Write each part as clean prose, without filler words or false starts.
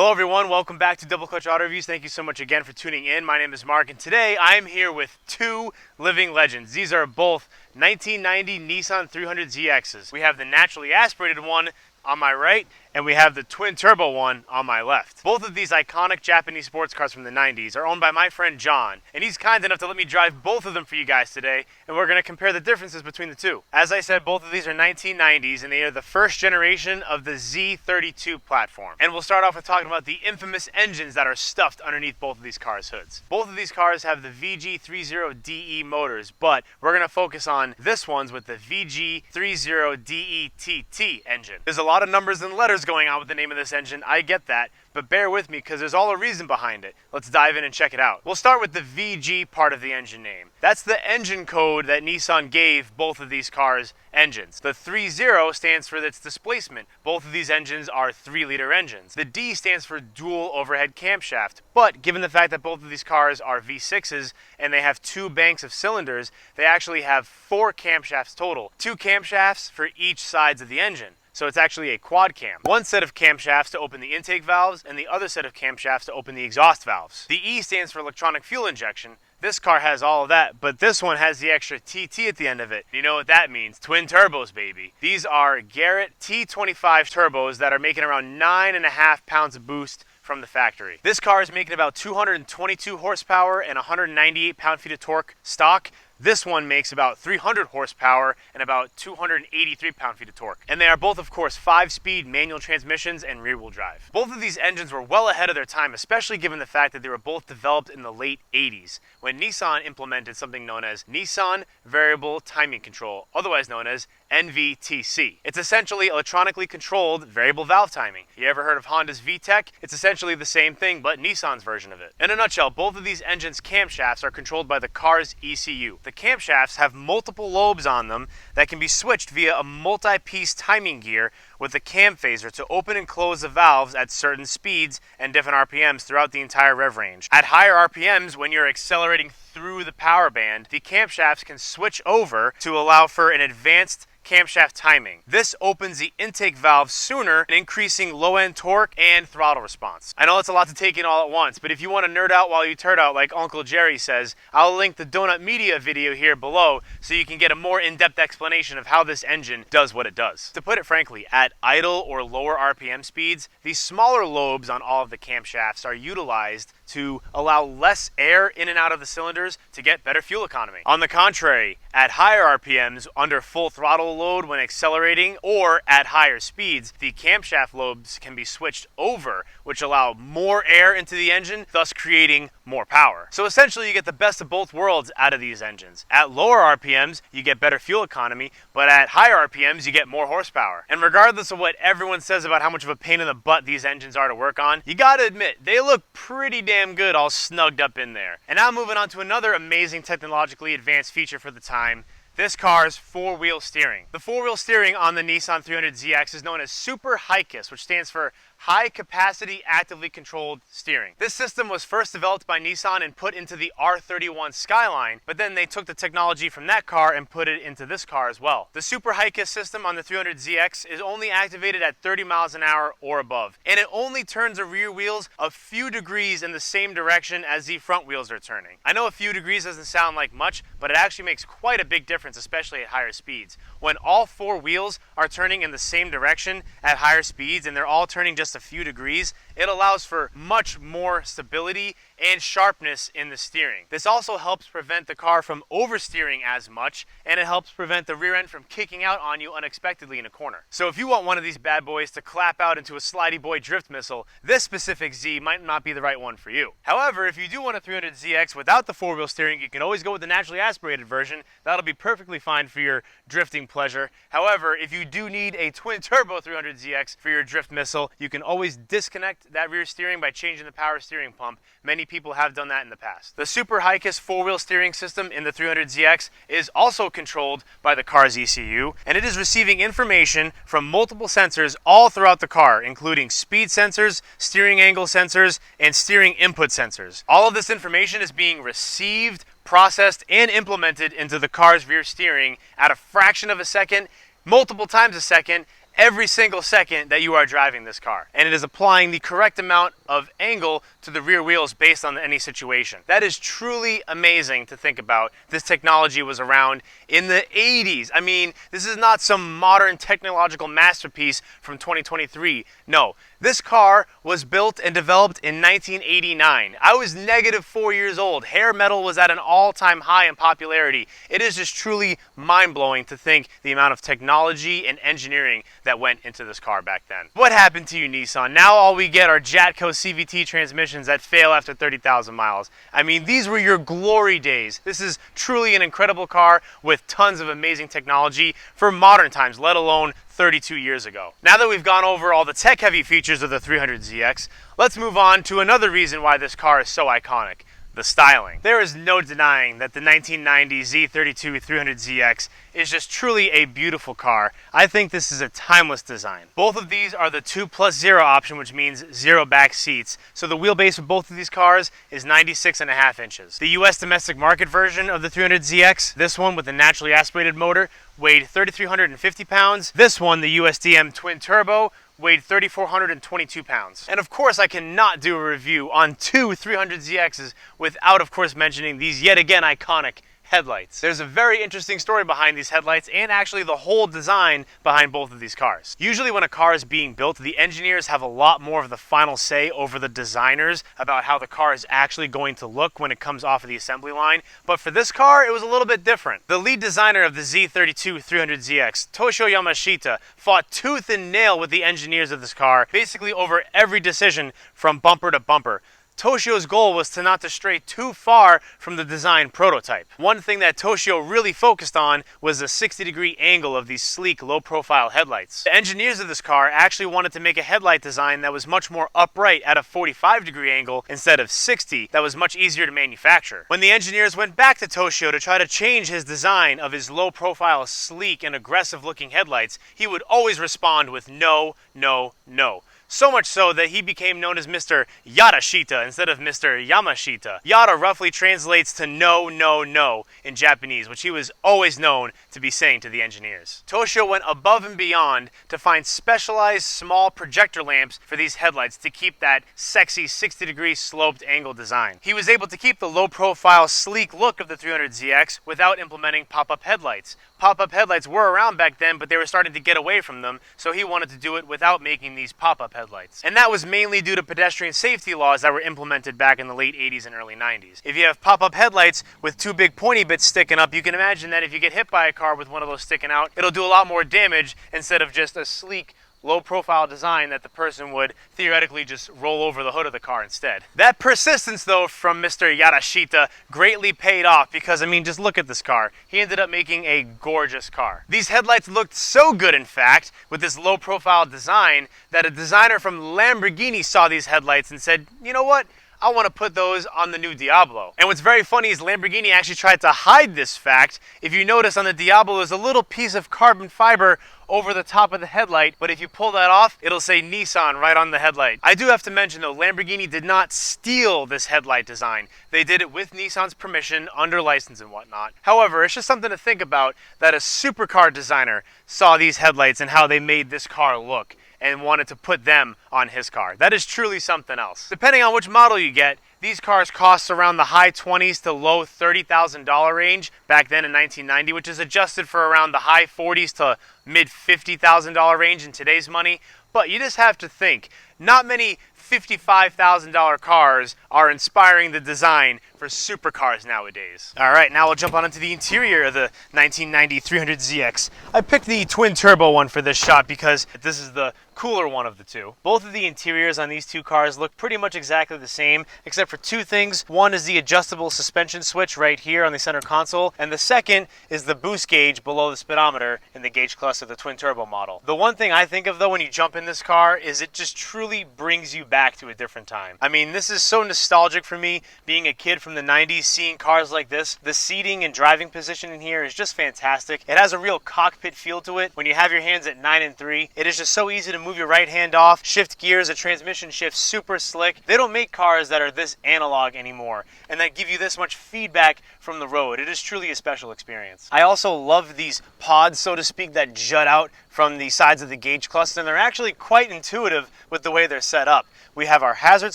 Hello everyone, welcome back to Double Clutch Auto Reviews. Thank you so much again for tuning in. My name is Mark and today I'm here with two living legends. These are both 1990 Nissan 300ZXs. We have the naturally aspirated one on my right and we have the twin turbo one on my left. Both of these iconic Japanese sports cars from the 90s are owned by my friend John, and he's kind enough to let me drive both of them for you guys today, and we're going to compare the differences between the two. As I said, both of these are 1990s and they are the first generation of the Z32 platform. And we'll start off with talking about the infamous engines that are stuffed underneath both of these cars' hoods. Both of these cars have the VG30DE motors, but we're going to focus on this one's with the VG30DETT engine. There's a lot of numbers and letters going on with the name of this engine, I get that, but bear with me because there's all a reason behind it. Let's dive in and check it out. We'll start with the VG part of the engine name. That's the engine code that Nissan gave both of these cars' engines. The 30 stands for its displacement. Both of these engines are 3-liter engines. The D stands for dual overhead camshaft, but given the fact that both of these cars are V6s and they have 2 banks of cylinders, they actually have 4 camshafts total. 2 camshafts for each sides of the engine. So it's actually a quad cam. One set of camshafts to open the intake valves and the other set of camshafts to open the exhaust valves. The E stands for electronic fuel injection. This car has all of that, but this one has the extra TT at the end of it. You know what that means? Twin turbos, baby. These are Garrett T25 turbos that are making around 9.5 pounds of boost from the factory. This car is making about 222 horsepower and 198 pound-feet of torque stock. This one makes about 300 horsepower and about 283 pound-feet of torque. And they are both, of course, 5-speed manual transmissions and rear-wheel drive. Both of these engines were well ahead of their time, especially given the fact that they were both developed in the late 80s, when Nissan implemented something known as Nissan Variable Timing Control, otherwise known as NVTC. It's essentially electronically controlled variable valve timing. You ever heard of Honda's VTEC? It's essentially the same thing, but Nissan's version of it. In a nutshell, both of these engines' camshafts are controlled by the car's ECU. The camshafts have multiple lobes on them that can be switched via a multi-piece timing gear with a cam phaser to open and close the valves at certain speeds and different RPMs throughout the entire rev range. At higher RPMs, when you're accelerating through the power band, the camshafts can switch over to allow for an advanced camshaft timing. This opens the intake valve sooner, increasing low-end torque and throttle response. I know it's a lot to take in all at once, but if you want to nerd out while you turd out like Uncle Jerry says, I'll link the Donut Media video here below so you can get a more in-depth explanation of how this engine does what it does. To put it frankly, at idle or lower RPM speeds, these smaller lobes on all of the camshafts are utilized to allow less air in and out of the cylinders to get better fuel economy. On the contrary, at higher RPMs, under full throttle load when accelerating, or at higher speeds, the camshaft lobes can be switched over, which allow more air into the engine, thus creating more power. So essentially you get the best of both worlds out of these engines. At lower RPMs, you get better fuel economy, but at higher RPMs, you get more horsepower. And regardless of what everyone says about how much of a pain in the butt these engines are to work on, you gotta admit, they look pretty damn good all snugged up in there. And now moving on to another amazing technologically advanced feature for the time, this car's 4-wheel steering. The 4-wheel steering on the Nissan 300ZX is known as Super HICAS, which stands for High Capacity Actively Controlled Steering. This system was first developed by Nissan and put into the R31 Skyline, but then they took the technology from that car and put it into this car as well. The Super HICAS system on the 300ZX is only activated at 30 miles an hour or above, and it only turns the rear wheels a few degrees in the same direction as the front wheels are turning. I know a few degrees doesn't sound like much, but it actually makes quite a big difference, especially at higher speeds. When all 4 wheels are turning in the same direction at higher speeds and they're all turning just a few degrees, it allows for much more stability and sharpness in the steering. This also helps prevent the car from oversteering as much, and it helps prevent the rear end from kicking out on you unexpectedly in a corner. So if you want one of these bad boys to clap out into a slidey boy drift missile, this specific Z might not be the right one for you. However, if you do want a 300ZX without the 4-wheel steering, you can always go with the naturally aspirated version. That'll be perfectly fine for your drifting pleasure. However, if you do need a twin turbo 300ZX for your drift missile, you can always disconnect that rear steering by changing the power steering pump. Many people have done that in the past. The Super HICAS 4-wheel steering system in the 300ZX is also controlled by the car's ECU, and it is receiving information from multiple sensors all throughout the car, including speed sensors, steering angle sensors, and steering input sensors. All of this information is being received, processed, and implemented into the car's rear steering at a fraction of a second, multiple times a second, every single second that you are driving this car. And it is applying the correct amount of angle to the rear wheels based on any situation. That is truly amazing to think about. This technology was around in the 80s. I mean, this is not some modern technological masterpiece from 2023. No, this car was built and developed in 1989. I was -4 years old. Hair metal was at an all-time high in popularity. It is just truly mind-blowing to think the amount of technology and engineering that went into this car back then. What happened to you, Nissan? Now all we get are Jatco CVT transmissions that fail after 30,000 miles. I mean, these were your glory days. This is truly an incredible car with tons of amazing technology for modern times, let alone 32 years ago. Now that we've gone over all the tech-heavy features of the 300ZX, let's move on to another reason why this car is so iconic: the styling. There is no denying that the 1990 Z32 300ZX is just truly a beautiful car. I think this is a timeless design. Both of these are the 2+0 option, which means 0 back seats. So the wheelbase of both of these cars is 96.5 inches. The US domestic market version of the 300ZX, this one with a naturally aspirated motor, weighed 3,350 pounds. This one, the USDM twin turbo, weighed 3,422 pounds. And of course, I cannot do a review on two 300ZXs without, of course, mentioning these yet again iconic headlights. There's a very interesting story behind these headlights and actually the whole design behind both of these cars. Usually when a car is being built, the engineers have a lot more of the final say over the designers about how the car is actually going to look when it comes off of the assembly line. But for this car, it was a little bit different. The lead designer of the Z32 300ZX, Toshio Yamashita, fought tooth and nail with the engineers of this car, basically over every decision from bumper to bumper. Toshio's goal was to not to stray too far from the design prototype. One thing that Toshio really focused on was the 60-degree angle of these sleek, low-profile headlights. The engineers of this car actually wanted to make a headlight design that was much more upright at a 45-degree angle instead of 60, that was much easier to manufacture. When the engineers went back to Toshio to try to change his design of his low-profile, sleek, and aggressive-looking headlights, he would always respond with no, no, no. So much so that he became known as Mr. Yadashita instead of Mr. Yamashita. Yada roughly translates to no, no, no in Japanese, which he was always known to be saying to the engineers. Toshio went above and beyond to find specialized small projector lamps for these headlights to keep that sexy 60-degree sloped angle design. He was able to keep the low-profile, sleek look of the 300ZX without implementing pop-up headlights. Pop-up headlights were around back then, but they were starting to get away from them, so he wanted to do it without making these pop-up headlights. And that was mainly due to pedestrian safety laws that were implemented back in the late 80s and early 90s. If you have pop-up headlights with two big pointy bits sticking up, you can imagine that if you get hit by a car with one of those sticking out, it'll do a lot more damage instead of just a sleek, low-profile design that the person would theoretically just roll over the hood of the car instead. That persistence, though, from Mr. Yadashita greatly paid off because, I mean, just look at this car. He ended up making a gorgeous car. These headlights looked so good, in fact, with this low-profile design, that a designer from Lamborghini saw these headlights and said, you know what? I want to put those on the new Diablo. And what's very funny is Lamborghini actually tried to hide this fact. If you notice on the Diablo, there's a little piece of carbon fiber over the top of the headlight, but if you pull that off, it'll say Nissan right on the headlight. I do have to mention though, Lamborghini did not steal this headlight design. They did it with Nissan's permission, under license and whatnot. However, it's just something to think about that a supercar designer saw these headlights and how they made this car look, and wanted to put them on his car. That is truly something else. Depending on which model you get, these cars cost around the high 20s to low $30,000 range back then in 1990, which is adjusted for around the high 40s to mid $50,000 range in today's money. But you just have to think, not many $55,000 cars are inspiring the design for supercars nowadays. Alright, now we'll jump on into the interior of the 1990 300ZX. I picked the twin turbo one for this shot because this is the cooler one of the two. Both of the interiors on these two cars look pretty much exactly the same, except for two things. One is the adjustable suspension switch right here on the center console, and the second is the boost gauge below the speedometer in the gauge cluster of the twin turbo model. The one thing I think of though when you jump in this car is it just truly brings you back to a different time. I mean, this is so nostalgic for me, being a kid from the 90s, seeing cars like this. The seating and driving position in here is just fantastic. It has a real cockpit feel to it. When you have your hands at 9 and 3, it is just so easy to move your right hand off, shift gears, the transmission shifts super slick. They don't make cars that are this analog anymore and that give you this much feedback from the road. It is truly a special experience. I also love these pods, so to speak, that jut out from the sides of the gauge cluster, and they're actually quite intuitive with the way they're set up. We have our hazard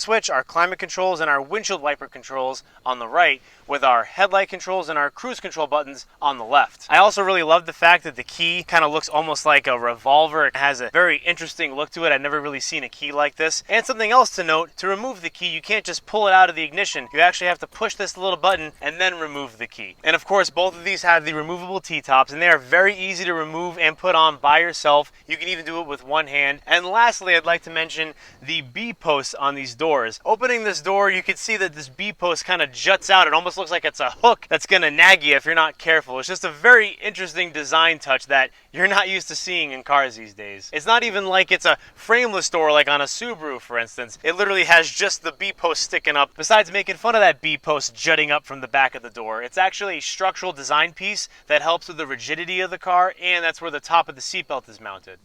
switch, our climate controls, and our windshield wiper controls on the right, with our headlight controls and our cruise control buttons on the left. I also really love the fact that the key kind of looks almost like a revolver. It has a very interesting look to it. I've never really seen a key like this. And something else to note, to remove the key, you can't just pull it out of the ignition. You actually have to push this little button and then remove the key. And of course, both of these have the removable T-tops, and they are very easy to remove and put on by yourself. You can even do it with one hand. And lastly, I'd like to mention the B-posts on these doors. Opening this door, you can see that this B-post kind of juts out. It almost looks like it's a hook that's gonna nag you if you're not careful. It's just a very interesting design touch that you're not used to seeing in cars these days. It's not even like it's a frameless door like on a Subaru, for instance. It literally has just the B-post sticking up. Besides making fun of that B-post jutting up from the back of the door, it's actually a structural design piece that helps with the rigidity of the car, and that's where the top of the seatbelt is mounted.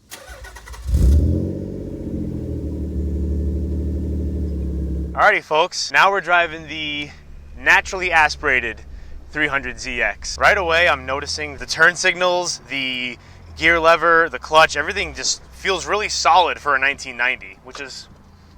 Alrighty folks, now we're driving the naturally aspirated 300ZX. Right away I'm noticing the turn signals, the gear lever, the clutch, everything just feels really solid for a 1990, which is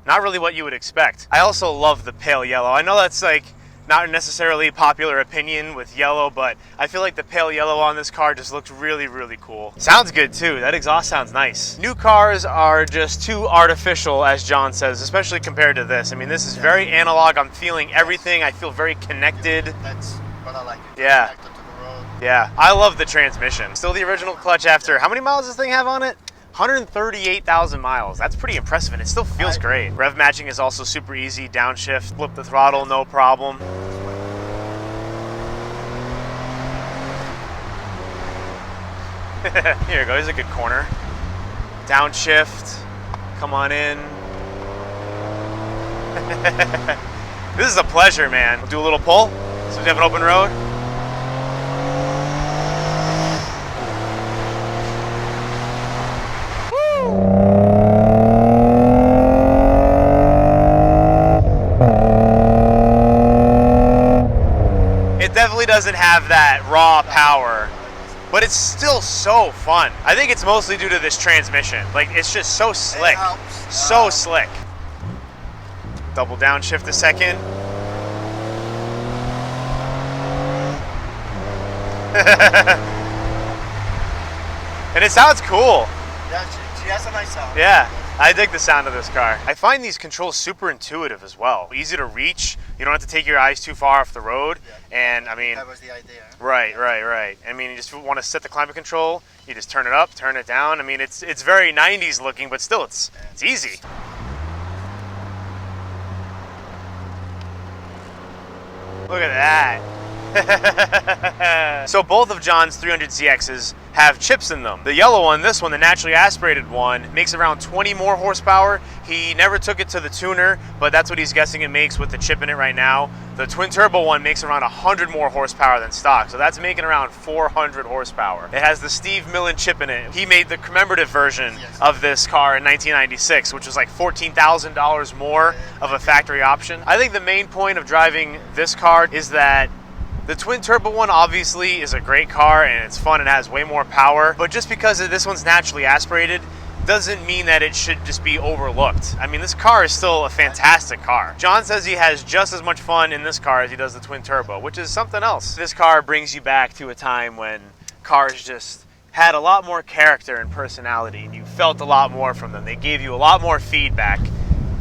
not really what you would expect. I also love the pale yellow. I know that's like not necessarily a popular opinion with yellow, but I feel like the pale yellow on this car just looks really, really cool. Sounds good too. That exhaust sounds nice. New cars are just too artificial, as John says, especially compared to this. I mean, this is very analog. I'm feeling everything. I feel very connected. That's what I like. Yeah. Connected to the road. Yeah. I love the transmission. Still the original clutch after, how many miles does this thing have on it? 138,000 miles. That's pretty impressive, and it still feels great. Rev matching is also super easy. Downshift, flip the throttle, no problem. Here we go, here's a good corner. Downshift, come on in. This is a pleasure, man. We'll do a little pull, so we have an open road. It definitely doesn't have that raw power, but it's still so fun. I think it's mostly due to this transmission. Like, it's just so slick. So slick. Double downshift a second. And it sounds cool. Yeah, she has a nice sound. Yeah, I dig the sound of this car. I find these controls super intuitive as well. Easy to reach. You don't have to take your eyes too far off the road. Yeah. And I mean, that was the idea. Right. I mean, you just want to set the climate control. You just turn it up, turn it down. I mean, it's very 90s looking, but still, it's easy. Look at that. So both of John's 300ZXs have chips in them. The yellow one, this one, the naturally aspirated one, makes around 20 more horsepower. He never took it to the tuner, but that's what he's guessing it makes with the chip in it right now. The twin turbo one makes around 100 more horsepower than stock, so that's making around 400 horsepower. It has the Steve Millen chip in it. He made the commemorative version of this car in 1996, which was like $14,000 more of a factory option. I think the main point of driving this car is that the twin turbo one obviously is a great car and it's fun and has way more power, but just because this one's naturally aspirated doesn't mean that it should just be overlooked. I mean, this car is still a fantastic car. John says he has just as much fun in this car as he does the twin turbo, which is something else. This car brings you back to a time when cars just had a lot more character and personality and you felt a lot more from them. They gave you a lot more feedback.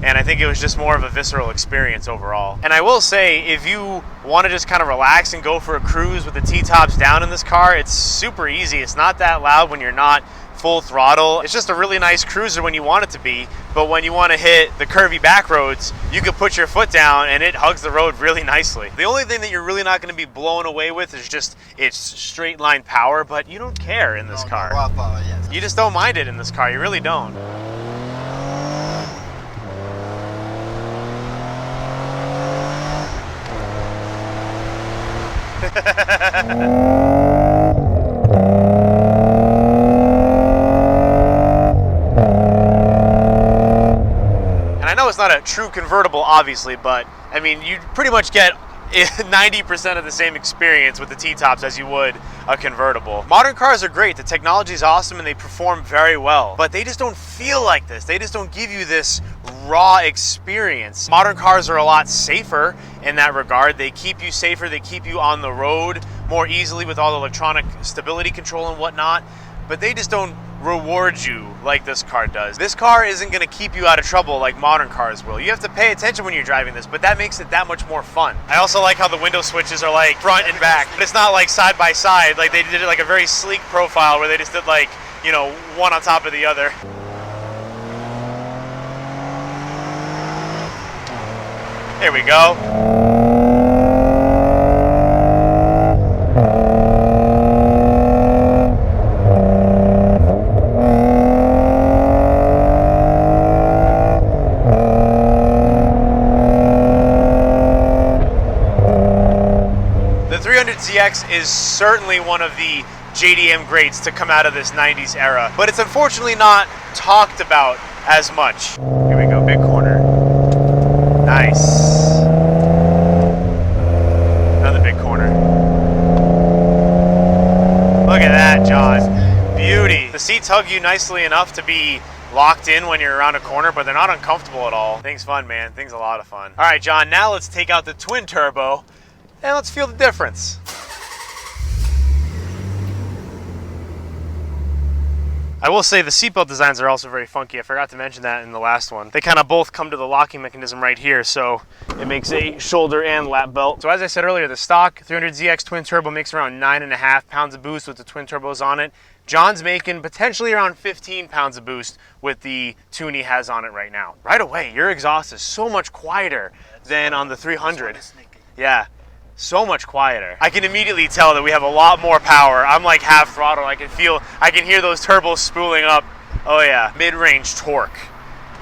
And I think it was just more of a visceral experience overall. And I will say, if you want to just kind of relax and go for a cruise with the T-tops down in this car, it's super easy. It's not that loud when you're not full throttle. It's just a really nice cruiser when you want it to be, but when you want to hit the curvy back roads, you can put your foot down and it hugs the road really nicely. The only thing that you're really not going to be blown away with is just its straight line power, but you don't care in this car. Raw power, yes. You just don't mind it in this car. You really don't. And I know it's not a true convertible, obviously, but I mean, you pretty much get 90% of the same experience with the T-tops as you would a convertible. Modern cars are great, the technology is awesome and they perform very well, but they just don't feel like this. They just don't give you this raw experience. Modern cars are a lot safer in that regard. They keep you safer, they keep you on the road more easily with all the electronic stability control and whatnot, but they just don't reward you like this car does. This car isn't going to keep you out of trouble like modern cars will. You have to pay attention when you're driving this, but that makes it that much more fun. I also like how the window switches are like front and back, but it's not like side by side. Like they did it like a very sleek profile where they just did like, you know, one on top of the other. Here we go. ZX is certainly one of the JDM greats to come out of this 90s era, but it's unfortunately not talked about as much. Here we go, big corner. Nice. Another big corner. Look at that, John. Beauty. The seats hug you nicely enough to be locked in when you're around a corner, but they're not uncomfortable at all. Thing's fun, man. Thing's a lot of fun. All right, John, now let's take out the twin turbo and let's feel the difference. I will say the seatbelt designs are also very funky. I forgot to mention that in the last one. They kind of both come to the locking mechanism right here, so it makes a shoulder and lap belt. So as I said earlier, the stock 300ZX twin turbo makes around 9.5 pounds of boost with the twin turbos on it. John's making potentially around 15 pounds of boost with the tune he has on it right now. Right away, your exhaust is so much quieter than on the 300. Yeah. So much quieter. I can immediately tell that we have a lot more power. I'm like half throttle. I can hear those turbos spooling up. Oh yeah, mid-range torque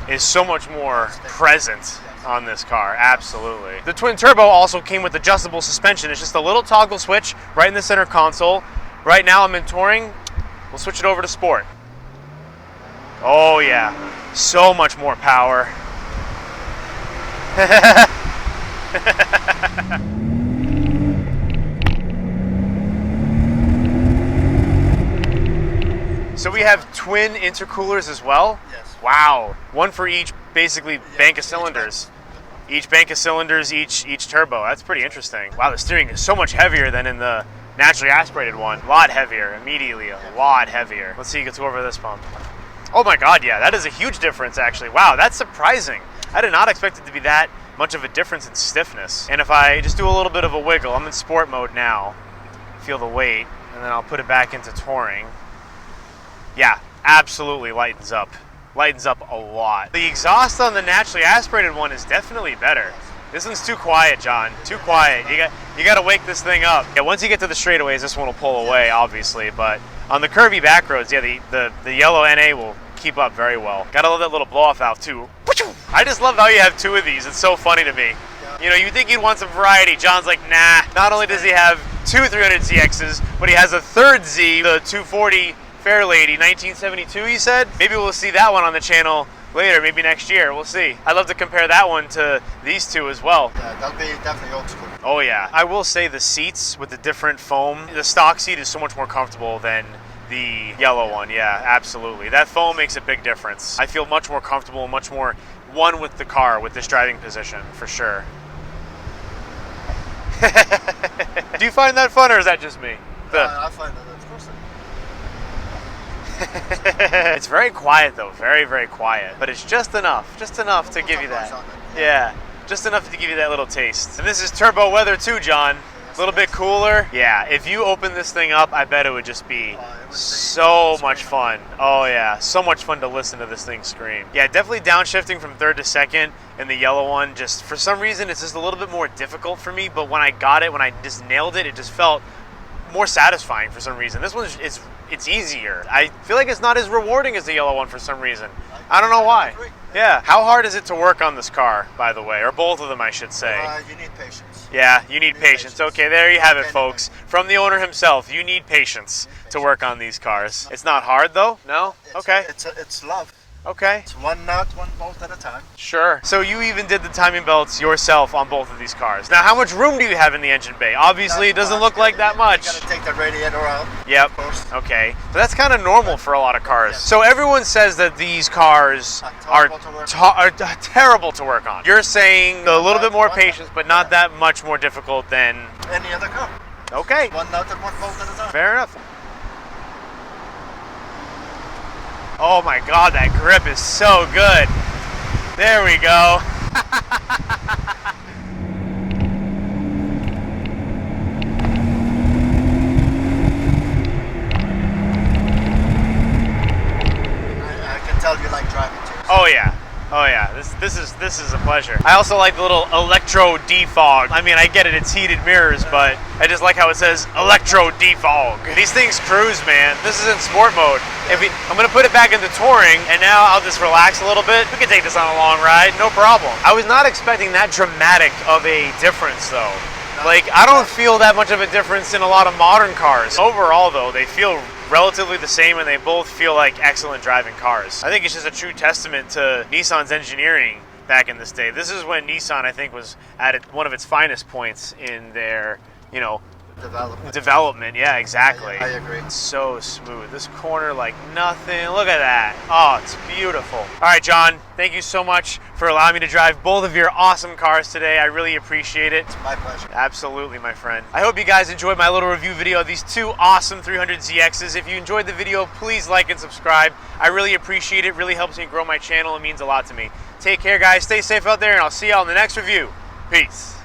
is so much more present on this car, absolutely. The twin turbo also came with adjustable suspension. It's just a little toggle switch right in the center console. Right now I'm in touring. We'll switch it over to sport. Oh yeah, so much more power. So we have twin intercoolers as well? Yes. Wow. One for each, basically, bank of cylinders. Each bank of cylinders, each turbo. That's pretty interesting. Wow, the steering is so much heavier than in the naturally aspirated one. A lot heavier, immediately a lot heavier. Let's see, let's go over this pump. Oh my God, yeah, that is a huge difference actually. Wow, that's surprising. I did not expect it to be that much of a difference in stiffness. And if I just do a little bit of a wiggle, I'm in sport mode now. Feel the weight, and then I'll put it back into touring. Yeah, absolutely lightens up. Lightens up a lot. The exhaust on the naturally aspirated one is definitely better. This one's too quiet, John. Too quiet. You got to wake this thing up. Yeah, once you get to the straightaways, this one will pull away, obviously. But on the curvy back roads, yeah, the yellow NA will keep up very well. Gotta love that little blow-off valve too. I just love how you have two of these. It's so funny to me. You know, you think you'd want some variety. John's like, nah. Not only does he have two 300ZXs, but he has a third Z, the 240 Fair Lady, 1972, you said? Maybe we'll see that one on the channel later, maybe next year. We'll see. I'd love to compare that one to these two as well. Yeah, that'll be definitely old school. Oh yeah. I will say the seats with the different foam, the stock seat is so much more comfortable than the yellow one. Yeah, absolutely. That foam makes a big difference. I feel much more comfortable, much more one with the car, with this driving position, for sure. Do you find that fun, or is that just me? I find that, of course. It's very quiet though, very, very quiet. But it's just enough to give you that. Yeah, just enough to give you that little taste. And this is turbo weather too, John. A little bit cooler. Yeah, if you open this thing up, I bet it would just be so much fun. Oh yeah, so much fun to listen to this thing scream. Yeah, definitely downshifting from third to second in the yellow one. Just for some reason, it's just a little bit more difficult for me. But when I got it, when I just nailed it, it just felt more satisfying for some reason. This one it's easier. I feel like it's not as rewarding as the yellow one for some reason. I don't know why. Yeah. How hard is it to work on this car, by the way? Or both of them, I should say. You need patience. Yeah, you need patience. Okay, there you have it, folks. From the owner himself, you need patience to work on these cars. It's not hard, though? No? Okay. It's love. Okay. It's one nut, one bolt at a time. Sure. So you even did the timing belts yourself on both of these cars. Now, how much room do you have in the engine bay? Obviously, it doesn't look like that much. You gotta take the radiator out. Yep. First. Okay. So that's kind of normal for a lot of cars. So everyone says that these cars are terrible to work on. You're saying a little bit more patience, but not that much more difficult than Any other car. Okay. One nut and one bolt at a time. Fair enough. Oh my God, that grip is so good. There we go. I can tell you like driving too. Oh yeah. Oh yeah, this is a pleasure. I also like the little electro defog. I mean, I get it, it's heated mirrors, but I just like how it says electro defog. These things cruise, man. This is in sport mode. I'm gonna put it back into touring, and now I'll just relax a little bit. We can take this on a long ride, no problem. I was not expecting that dramatic of a difference, though. Like, I don't feel that much of a difference in a lot of modern cars. Overall, though, they feel relatively the same, and they both feel like excellent driving cars. I think it's just a true testament to Nissan's engineering back in this day. This is when Nissan, I think, was at one of its finest points in their, development. Yeah, exactly. I agree. It's so smooth. This corner like nothing. Look at that. Oh, it's beautiful. All right, John, thank you so much for allowing me to drive both of your awesome cars today. I really appreciate it. My pleasure. Absolutely, my friend. I hope you guys enjoyed my little review video of these two awesome 300ZXs. If you enjoyed the video, please like and subscribe. I really appreciate it. It really helps me grow my channel. It means a lot to me. Take care, guys. Stay safe out there, and I'll see y'all in the next review. Peace.